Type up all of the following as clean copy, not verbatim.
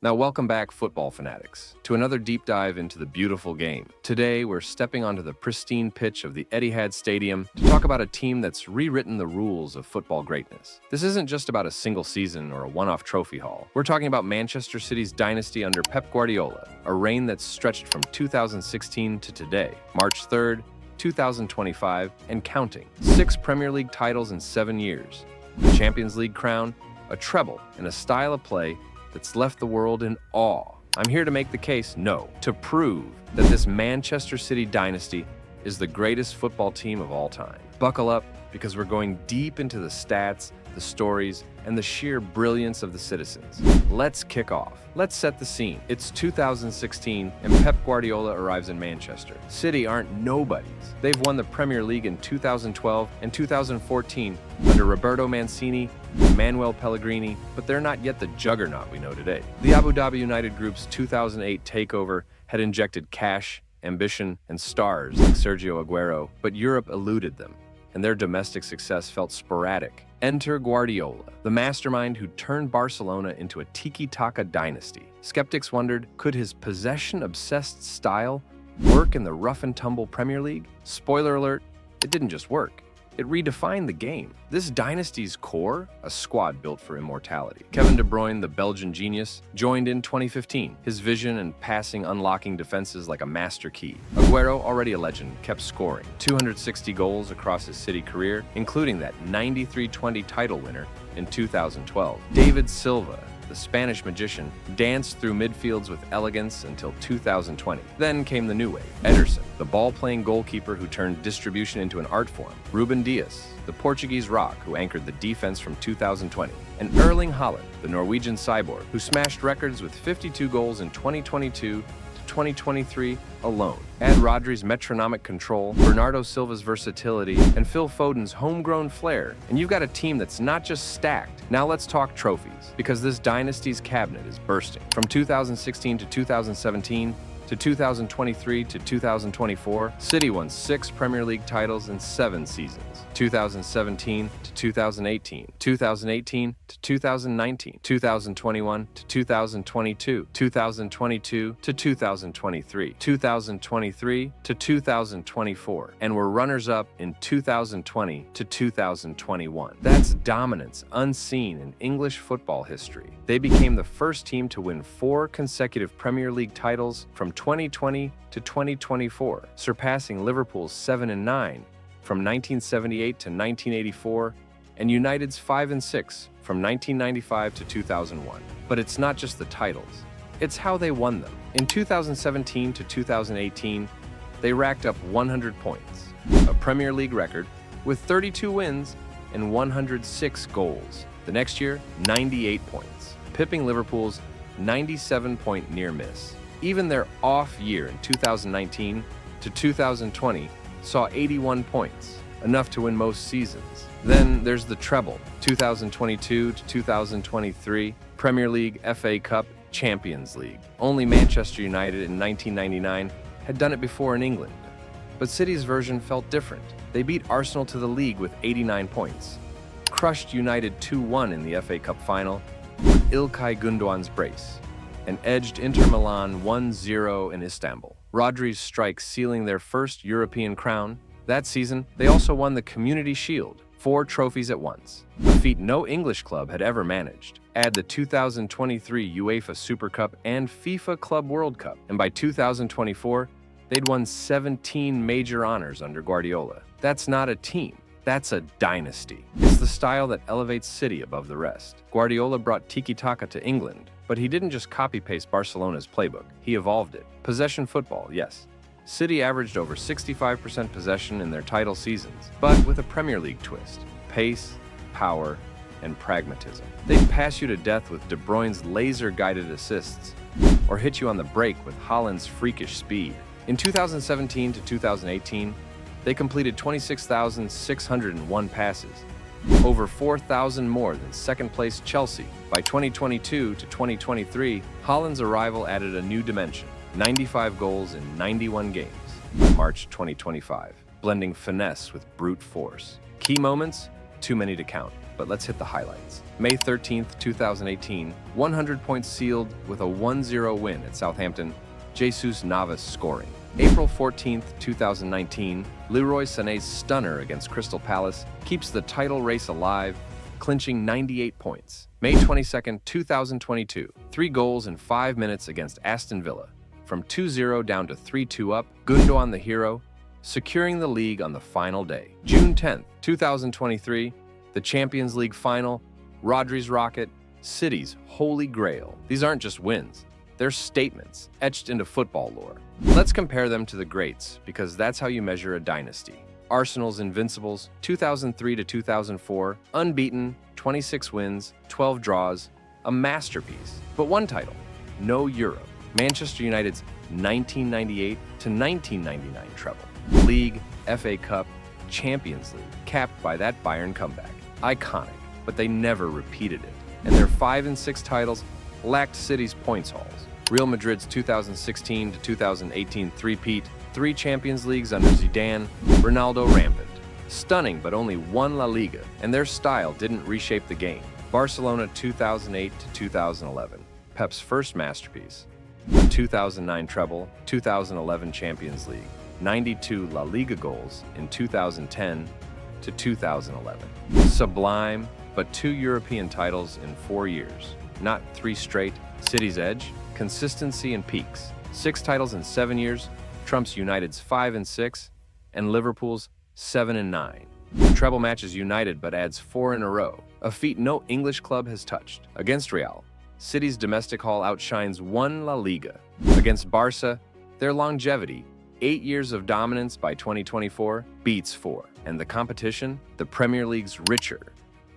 Now, welcome back, football fanatics, to another deep dive into the beautiful game. Today, we're stepping onto the pristine pitch of the Etihad Stadium to talk about a team that's rewritten the rules of football greatness. This isn't just about a single season or a one-off trophy haul. We're talking about Manchester City's dynasty under Pep Guardiola, a reign that's stretched from 2016 to today, March 3rd, 2025, and counting. 6 Premier League titles in 7 years, a Champions League crown, a treble, and a style of play that's left the world in awe. I'm here to make the case, no, to prove that this Manchester City dynasty is the greatest football team of all time. Buckle up, because we're going deep into the stats, the stories, and the sheer brilliance of the citizens. Let's kick off. Let's set the scene. It's 2016, and Pep Guardiola arrives in Manchester. City aren't nobodies. They've won the Premier League in 2012 and 2014 under Roberto Mancini, Manuel Pellegrini, but they're not yet the juggernaut we know today. The Abu Dhabi United Group's 2008 takeover had injected cash, ambition, and stars like Sergio Aguero, but Europe eluded them, and their domestic success felt sporadic. Enter Guardiola, the mastermind who turned Barcelona into a tiki-taka dynasty. Skeptics wondered, could his possession-obsessed style work in the rough-and-tumble Premier League? Spoiler alert, it didn't just work. It redefined the game. This dynasty's core, a squad built for immortality. Kevin De Bruyne, the Belgian genius, joined in 2015, his vision and passing unlocking defenses like a master key. Aguero, already a legend, kept scoring 260 goals across his City career, including that 93-20 title winner in 2012. David Silva, the Spanish magician, danced through midfields with elegance until 2020. Then came the new wave. Ederson, the ball-playing goalkeeper who turned distribution into an art form. Ruben Dias, the Portuguese rock who anchored the defense from 2020. And Erling Haaland, the Norwegian cyborg, who smashed records with 52 goals in 2022 to 2023 alone. Add Rodri's metronomic control, Bernardo Silva's versatility, and Phil Foden's homegrown flair, and you've got a team that's not just stacked. Now let's talk trophies, because this dynasty's cabinet is bursting. From 2016 to 2017, to 2023 to 2024, City won 6 Premier League titles in 7 seasons. 2017 to 2018, 2018 to 2019, 2021 to 2022, 2022 to 2023, 2023 to 2024, and were runners-up in 2020 to 2021. That's dominance unseen in English football history. They became the first team to win 4 consecutive Premier League titles from 2020 to 2024, surpassing Liverpool's 7 and 9 from 1978 to 1984, and United's 5 and 6 from 1995 to 2001. But it's not just the titles, it's how they won them. In 2017 to 2018, they racked up 100 points, a Premier League record, with 32 wins and 106 goals. The next year, 98 points, pipping Liverpool's 97-point near miss. Even their off year in 2019 to 2020 saw 81 points, enough to win most seasons. Then there's the treble, 2022 to 2023, Premier League, FA Cup, Champions League. Only Manchester United in 1999 had done it before in England. But City's version felt different. They beat Arsenal to the league with 89 points, crushed United 2-1 in the FA Cup final with İlkay Gündoğan's brace, and edged Inter Milan 1-0 in Istanbul. Rodri's strike sealing their first European crown. That season, they also won the Community Shield, 4 trophies at once, a feat no English club had ever managed. Add the 2023 UEFA Super Cup and FIFA Club World Cup, and by 2024, they'd won 17 major honors under Guardiola. That's not a team. That's a dynasty. It's the style that elevates City above the rest. Guardiola brought tiki-taka to England, but he didn't just copy-paste Barcelona's playbook. He evolved it. Possession football, yes. City averaged over 65% possession in their title seasons, but with a Premier League twist. Pace, power, and pragmatism. They'd pass you to death with De Bruyne's laser-guided assists, or hit you on the break with Haaland's freakish speed. In 2017 to 2018, they completed 26,601 passes, over 4,000 more than second-place Chelsea. By 2022 to 2023, Haaland's arrival added a new dimension, 95 goals in 91 games by March 2025, blending finesse with brute force. Key moments? Too many to count. but let's hit the highlights. May 13th, 2018, 100 points sealed with a 1-0 win at Southampton, Jesus Navas scoring. April 14th, 2019, Leroy Sané's stunner against Crystal Palace keeps the title race alive, clinching 98 points. May 22nd, 2022, 3 goals in 5 minutes against Aston Villa. From 2-0 down to 3-2 up, Gundogan the hero, securing the league on the final day. June 10th, 2023, the Champions League final, Rodri's rocket, City's holy grail. These aren't just wins. They're statements etched into football lore. Let's compare them to the greats, because that's how you measure a dynasty. Arsenal's Invincibles, 2003 to 2004, unbeaten, 26 wins, 12 draws, a masterpiece. But one title, no Euro. Manchester United's 1998 to 1999 treble. League, FA Cup, Champions League, capped by that Bayern comeback. Iconic, but they never repeated it. And their 5 and 6 titles lacked City's points hauls. Real Madrid's 2016 to 2018 three-peat, 3 Champions Leagues under Zidane, Ronaldo rampant. Stunning, but only 1 La Liga, and their style didn't reshape the game. Barcelona 2008 to 2011, Pep's first masterpiece. 2009 treble, 2011 Champions League, 92 La Liga goals in 2010 to 2011. Sublime, but 2 European titles in 4 years. Not 3 straight. City's edge, consistency and peaks. 6 titles in 7 years, trumps United's 5 and 6, and Liverpool's 7 and 9. Treble matches United but adds 4 in a row, a feat no English club has touched. Against Real, City's domestic haul outshines 1 La Liga. Against Barca, their longevity, 8 years of dominance by 2024, beats 4. And the competition, the Premier League's richer,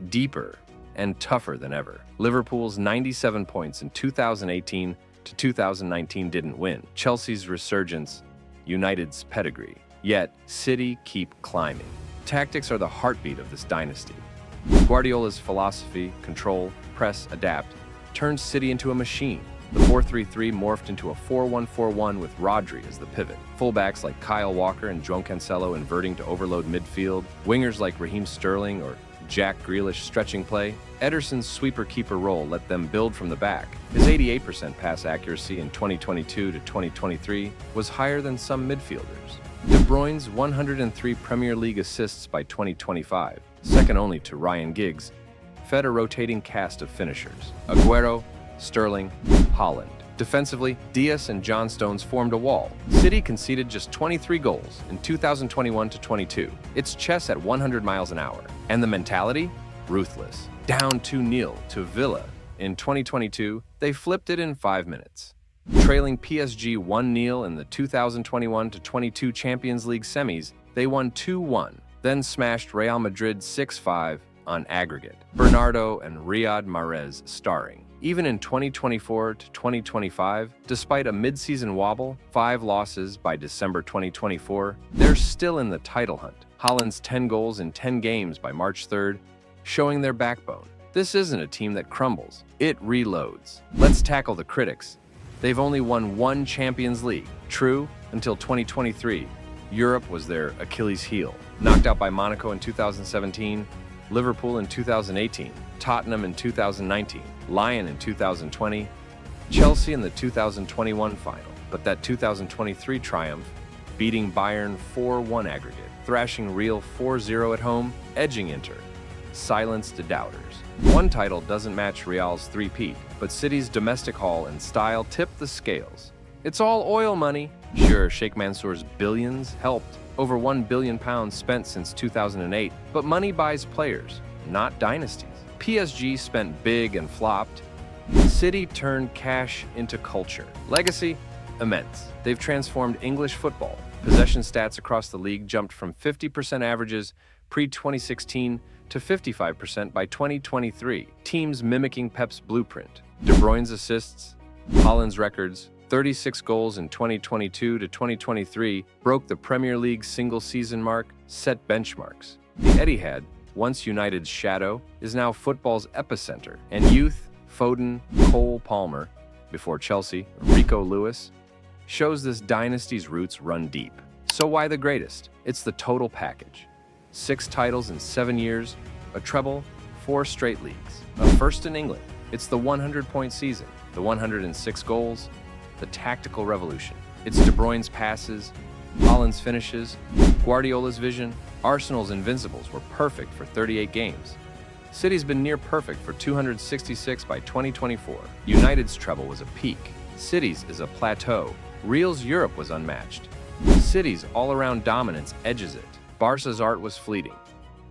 deeper, and tougher than ever. Liverpool's 97 points in 2018 to 2019 didn't win. Chelsea's resurgence, United's pedigree. Yet, City keep climbing. Tactics are the heartbeat of this dynasty. Guardiola's philosophy, control, press, adapt, turned City into a machine. The 4-3-3 morphed into a 4-1-4-1 with Rodri as the pivot. Fullbacks like Kyle Walker and João Cancelo inverting to overload midfield. Wingers like Raheem Sterling or Jack Grealish stretching play. Ederson's sweeper-keeper role let them build from the back. His 88% pass accuracy in 2022 to 2023 was higher than some midfielders. De Bruyne's 103 Premier League assists by 2025, second only to Ryan Giggs, fed a rotating cast of finishers. Aguero, Sterling, Haaland. Defensively, Diaz and John Stones formed a wall. City conceded just 23 goals in 2021 to 22. It's chess at 100 miles an hour. And the mentality? Ruthless. Down 2-0 to Villa. In 2022, they flipped it in 5 minutes. Trailing PSG 1-0 in the 2021 to 22 Champions League semis, they won 2-1, then smashed Real Madrid 6-5 on aggregate. Bernardo and Riyad Mahrez starring. Even in 2024 to 2025, despite a mid-season wobble, 5 losses by December 2024, they're still in the title hunt. Haaland's 10 goals in 10 games by March 3rd, showing their backbone. This isn't a team that crumbles, it reloads. Let's tackle the critics. They've only won 1 Champions League. True, until 2023, Europe was their Achilles heel. Knocked out by Monaco in 2017, Liverpool in 2018, Tottenham in 2019, Lyon in 2020, Chelsea in the 2021 final. But that 2023 triumph, beating Bayern 4-1 aggregate, thrashing Real 4-0 at home, edging Inter, silenced the doubters. 1 title doesn't match Real's three-peat, but City's domestic haul and style tipped the scales. It's all oil money. Sure, Sheikh Mansour's billions helped. Over £1 billion spent since 2008, but money buys players, not dynasties. PSG spent big and flopped. City turned cash into culture. Legacy? Immense. They've transformed English football. Possession stats across the league jumped from 50% averages pre-2016 to 55% by 2023. Teams mimicking Pep's blueprint. De Bruyne's assists, Haaland's records, 36 goals in 2022 to 2023 broke the Premier League single-season mark, set benchmarks. The Etihad, once United's shadow, is now football's epicenter. And youth, Foden, Cole Palmer, before Chelsea, Rico Lewis, shows this dynasty's roots run deep. So why the greatest? It's the total package. 6 titles in 7 years, a treble, 4 straight leagues, a first in England. It's the 100-point season, the 106 goals, the tactical revolution. It's De Bruyne's passes, Haaland's finishes, Guardiola's vision. Arsenal's invincibles were perfect for 38 games. City's been near perfect for 266 by 2024. United's treble was a peak. City's is a plateau. Real's Europe was unmatched. City's all-around dominance edges it. Barca's art was fleeting.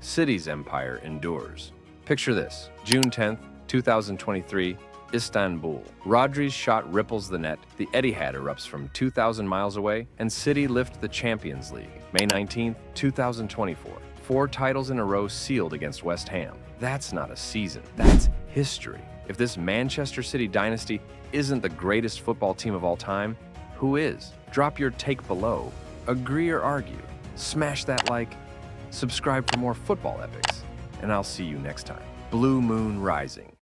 City's empire endures. Picture this: June 10th, 2023, Istanbul. Rodri's shot ripples the net, the Etihad erupts from 2,000 miles away, and City lift the Champions League. May 19th, 2024. 4 titles in a row sealed against West Ham. That's not a season, that's history. If this Manchester City dynasty isn't the greatest football team of all time, who is? Drop your take below. Agree or argue? Smash that like, subscribe for more football epics, and I'll see you next time. Blue Moon Rising.